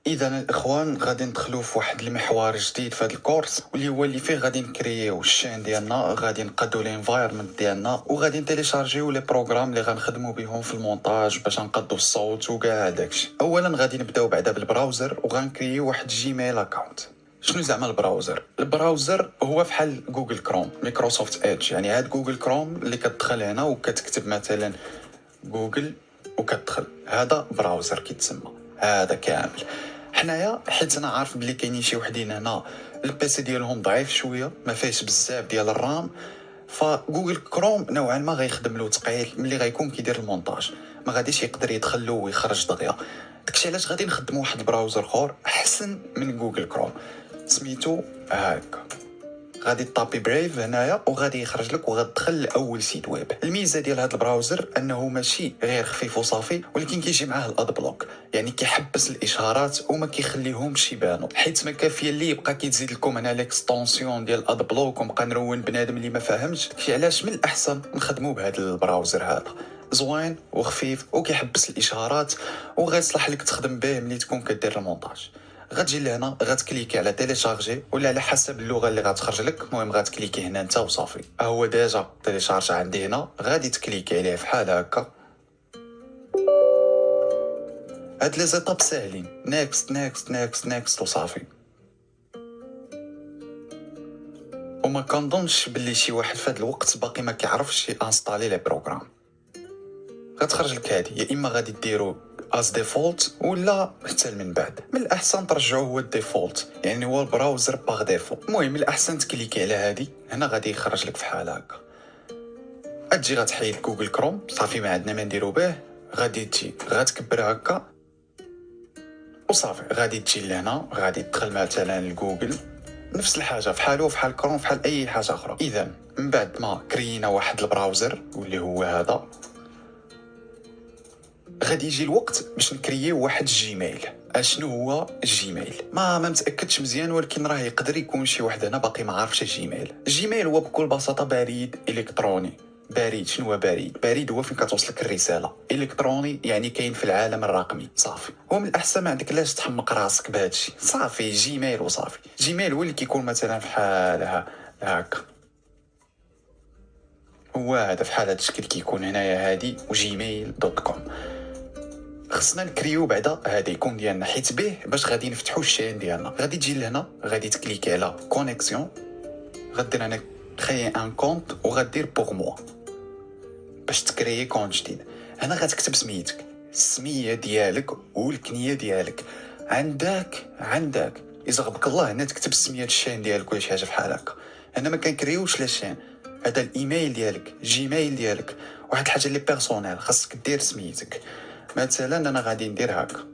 اذا الاخوان غادي ندخلوا في واحد المحور جديد في هذا الكورس، واللي هو اللي فيه غادي نكرييو الشين ديالنا، غادي نقادو الانفايرمنت ديالنا، وغادي نتيليشارجيو لي بروغرام اللي غنخدموا بهم في المونتاج باش نقادو الصوت وكاع داكشي. اولا غادي نبداو بعدا بالبراوزر، وغنكرييو واحد جيميل اكاونت. شنو زعما البراوزر هو فحال جوجل كروم، مايكروسوفت ايدج. يعني هاد جوجل كروم اللي كتدخل هنا وكتكتب مثلا جوجل وكتدخل، هذا براوزر كيتسمى هذا كامل. حنايا حيت انا عارف بلي كاينين شي وحدين هنا البيسي ديالهم ضعيف شويه، ما فيهش بزاف ديال الرام، فجوجل كروم نوعا ما غيخدم له ثقيل ملي غيكون كيدير المونتاج، ما غاديش يقدر يدخل له ويخرج دغيا. داكشي علاش غادي نخدموا واحد البراوزر اخر احسن من جوجل كروم، سميتو هكا. غادي طابي بريف هنايا وغادي يخرج لك وغتدخل لاول سيت ويب. الميزه ديال هذا البراوزر انه ماشي غير خفيف وصافي، ولكن كيجي معاه الاد بلوك، يعني كيحبس الاشارات وما كيخليهمش يبانوا، حيت ما كافيه اللي يبقى كيتزيد لكم هنا ليكستونسيون ديال الاد بلوك ونبقى نرون بنادم اللي ما فاهمش. داكشي علاش من الاحسن نخدموا بهذا البراوزر هذا، زوين وخفيف وكيحبس الاشارات وغيصلح لك تخدم به ملي تكون كدير المونتاج. غتجي لهنا غتكليكي على تيليشارجي ولا على حسب اللغه اللي غتخرج لك، المهم غتكليكي هنا انت وصافي. هو ديجا تيليشارج عندي هنا، غادي تكليكي عليه فحال هكا. هاد لي زيتاب ساهلين، نيكست نيكست نيكست نيكست وصافي. وما كنظنش باللي شي واحد في هاد الوقت باقي ما كيعرفش انستالي لي بروغرام. غتخرج لك هادي، يا اما غادي ديرو از ديفولت ولا حتى من بعد. من الاحسن ترجعوه هو الديفولت، يعني هو البراوزر باغ ديفو. المهم الاحسن تكليكي على هادي هنا، غادي يخرج لك فحال هكا. غتجي غتحيد جوجل كروم، صافي ما عندنا ما نديرو به. غادي تجي غتكبر هكا وصافي. غادي تجي لهنا غادي تدخل مثلا لجوجل، نفس الحاجه فحالو فحال كروم فحال اي حاجه اخرى. اذا من بعد ما كرينا واحد البراوزر واللي هو هذا، غادي يجي الوقت باش نكرييو واحد الجيميل. اشنو هو الجيميل؟ ما متاكدش مزيان، ولكن راه يقدر يكون شي واحد هنا باقي ما عارفش الجيميل هو بكل بساطه بريد الكتروني. بريد، شنو هو بريد؟ بريد هو فين كتوصلك الرساله. الكتروني يعني كاين في العالم الرقمي، صافي. هو من الاحسن ما عندك لاش تحمق راسك بهادشي، صافي جيميل وصافي. جيميل هو اللي كيكون مثلا فحال هكا، هو هذا فحال هذا الشكل كيكون هنايا هادي وجيميل دوت كوم. خصنا نكريو بعدا هذا يكون ديالنا، حيت به باش غادي نفتحوا الشين ديالنا. غادي تجي لهنا غادي تكليكي على كونيكسيون، غدير هنا كريي ان كونط وغدير بوغ موا باش تكريي كونط جديد. هنا غتكتب سميتك، السميه ديالك والكنيه ديالك. عندك اذا غبك الله هنا تكتب سميه الشين ديالك ولا شي حاجه بحال هكا. هنا ما كنكريوش لا شين، هذا الايميل ديالك، جيميل ديالك، واحد الحاجه اللي بيرسونيل خاصك دير سميتك. مثلا انا غادي ندير هكا،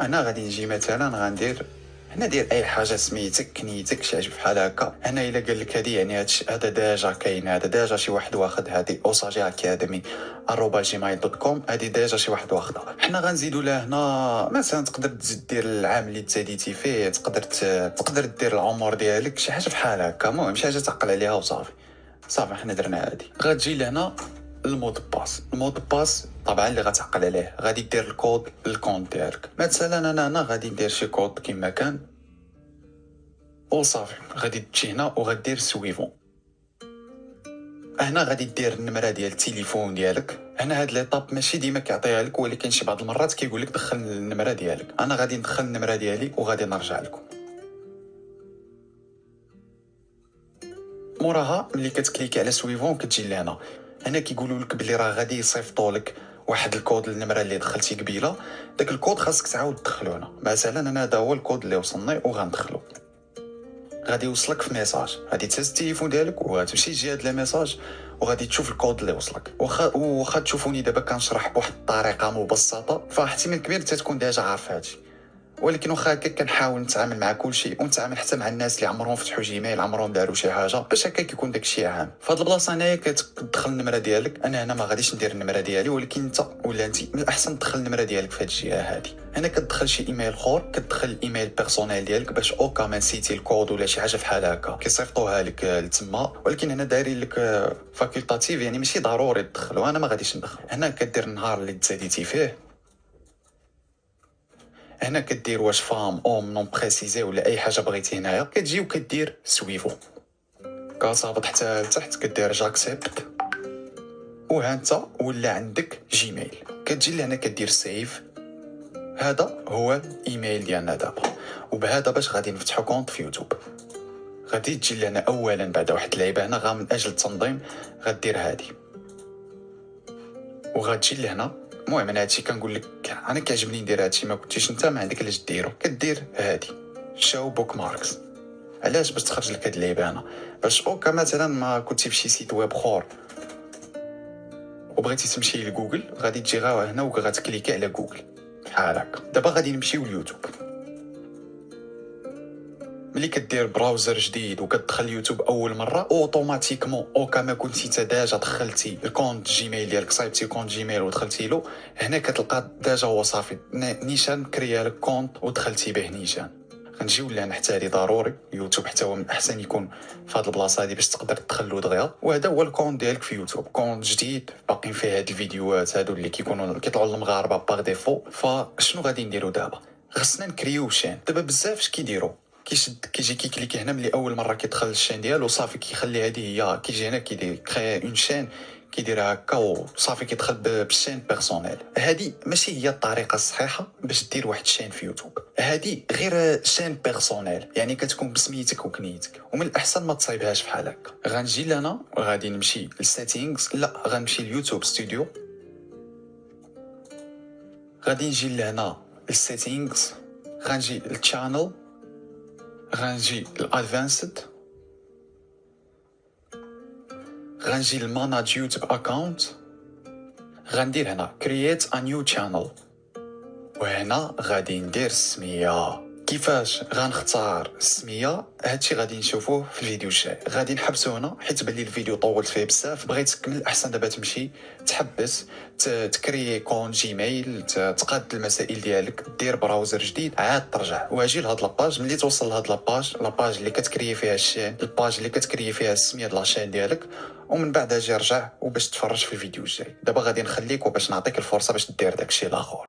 انا غادي نجي مثلا غندير هنا دير اي حاجه سميتك كنيتك شي عجب بحال هكا. هنا الا قال لك هذه يعني هذا ديجا كاين، هذا ديجا شي واحد واخد هذه اوساجي اكاديمي @gmail.com، هذه ديجا شي واحد واخدها. حنا غنزيدوا له هنا مثلا تقدر تزيد دير العام اللي تزاديتي فيه، تقدر دير العمر ديالك شي حاجه بحال هكا. المهم شي حاجه تعقل عليها وصافي. صافي حنا درنا هذه. غتجي لهنا المود باس طبعا اللي غتعقل عليه، غادي دير الكود الكونت ديالك. مثلا انا هنا غادي ندير شي كود كما كان وصافي. غادي تجي هنا وغدير سويفون. هنا غادي دير النمره ديال التليفون ديالك. هنا هاد ليطاب ماشي ديما كيعطيها لك، ولكن شي بعض المرات كيقول لك دخل النمره ديالك. انا غادي ندخل النمره ديالي وغادي نرجع لكم. موراها ملي كتكليكي على سويفون كتجي لهنا، هنا كيقولوا لك بلي راه غادي يصيفطوا لك واحد الكود للنمره اللي دخلتي قبيله. داك الكود خاصك تعاود تدخلو هنا. مثلا انا هذا هو الكود اللي وصلني وغندخلو. غادي يوصلك في ميساج، غادي تهز التليفون ديالك وغتمشي تجي هاد لي ميساج وغادي تشوف الكود اللي وصلك. واخا تشوفوني دابا كنشرح بواحد الطريقه مبسطه، فاحتمال كبير تكون ديجا عارف هادشي، ولكن واخا هكا كنحاول نتعامل مع كل شيء ونتعامل حتى مع الناس اللي عمرهم فتحوا جيميل، عمرهم داروا شي حاجه، باش هكا كيكون داكشي عام. فهاد البلاصه هنايا كتدخل النمره ديالك. انا هنا ما غاديش ندير النمره ديالي، ولكن انت ولا انت من الاحسن تدخل النمره ديالك في هاد الجهه هادي. هنا كتدخل شي ايميل اخر، كتدخل الايميل بيرسونيل ديالك باش اوكا ما نسيتي الكود ولا شي حاجه بحال هكا كيصيفطوها لك لتما. ولكن هنا دايرين لك فاكولتاتيف، يعني ماشي ضروري تدخل، وانا ما غاديش ندخل. هنا كدير النهار اللي تزاديتي فيه هنا كدير واش فام اوم نون بريسيزي ولا اي حاجه بغيتي. هنايا كتجي وكدير سويفو، كتهبط حتى لتحت كدير جاكسبت، وها انت ولا عندك جيميل. كتجي لهنا كدير سيف. هذا هو الايميل ديالنا دابا، وبهذا باش غادي نفتحو كونط في يوتيوب. غادي تجي لهنا اولا بعد واحد اللعيبه هنا غا من اجل التنظيم، غدير هادي وغتجي لهنا. المهم انا هادشي كنقول لك انا كيعجبني ندير هادشي، ما كنتيش انت ما عندك علاش ديرو. كدير هادي شاو بوك ماركس. علاش؟ باش تخرج لك هاد اللعيبه هنا، باش اوكا مثلا ما كنتي فشي سيت ويب اخر وبغيتي تمشي لجوجل، غادي تجي غا هنا وغتكليكي على جوجل بحال هكا. دابا غادي نمشيو ليوتيوب. ملي كدير براوزر جديد وكتدخل يوتيوب اول مره اوتوماتيكمون اوكا ما كنتي تا ديجا دخلتي الكونت جيميل ديالك، صايبتي كونت جيميل ودخلتي له، هنا كتلقى ديجا هو صافي نيشان كريا لك كونت ودخلتي به نيشان. غنجيو لهنا حتى هادي ضروري يوتيوب حتى هو من الاحسن يكون في هاد البلاصه هادي باش تقدر تدخلو دغيا. وهذا هو الكونت ديالك في يوتيوب، كونت جديد باقيين فيه هاد الفيديوهات هادو اللي كيكونوا كيطلعوا للمغاربه باغ ديفو. فشنو غادي نديرو دابا؟ خصنا نكريو شين. دابا بزاف اش كيديروا كيشد كيجي كيكليكي هنا ملي اول مره كيدخل الشين ديالو صافي كيخلي هذه هي. كيجي هنا كيدير كري اون شين، كيديرها هكا وصافي كيدخل بالشين بيرسونيل. هذه ماشي هي الطريقه الصحيحه باش دير واحد الشين في يوتيوب. هذه غير شين بيرسونيل، يعني كتكون بسميتك وكنيتك، ومن الاحسن ما تصايبهاش بحال هكا. غنجي لهنا غادي نمشي للسيتينغز، لا غنمشي ليوتيوب ستوديو. غادي نجي لهنا السيتينغز، غنجي للشانل، غنجي للادفانسد، غنجي لماناج يوتيوب اكاونت، غندير هنا create a new channel، وهنا غادي ندير السميه. كيفاش غنختار السميه؟ هادشي غادي نشوفوه في الفيديو الجاي. غادي نحبسو هنا حيت بان لي الفيديو طولت فيه بزاف. بغيتك من الاحسن دابا تمشي تحبس تكري كون جيميل، تقاد المسائل ديالك، دير براوزر جديد، عاد ترجع واجي لهاد لاباج. ملي توصل لهاد لاباج اللي كتكري فيها الشين، الباج اللي كتكري فيها السميه ديال لاشين ديالك، ومن بعد اجي رجع وباش تفرج في الفيديو الجاي. دابا غادي نخليك وباش نعطيك الفرصه باش دير داكشي الاخر.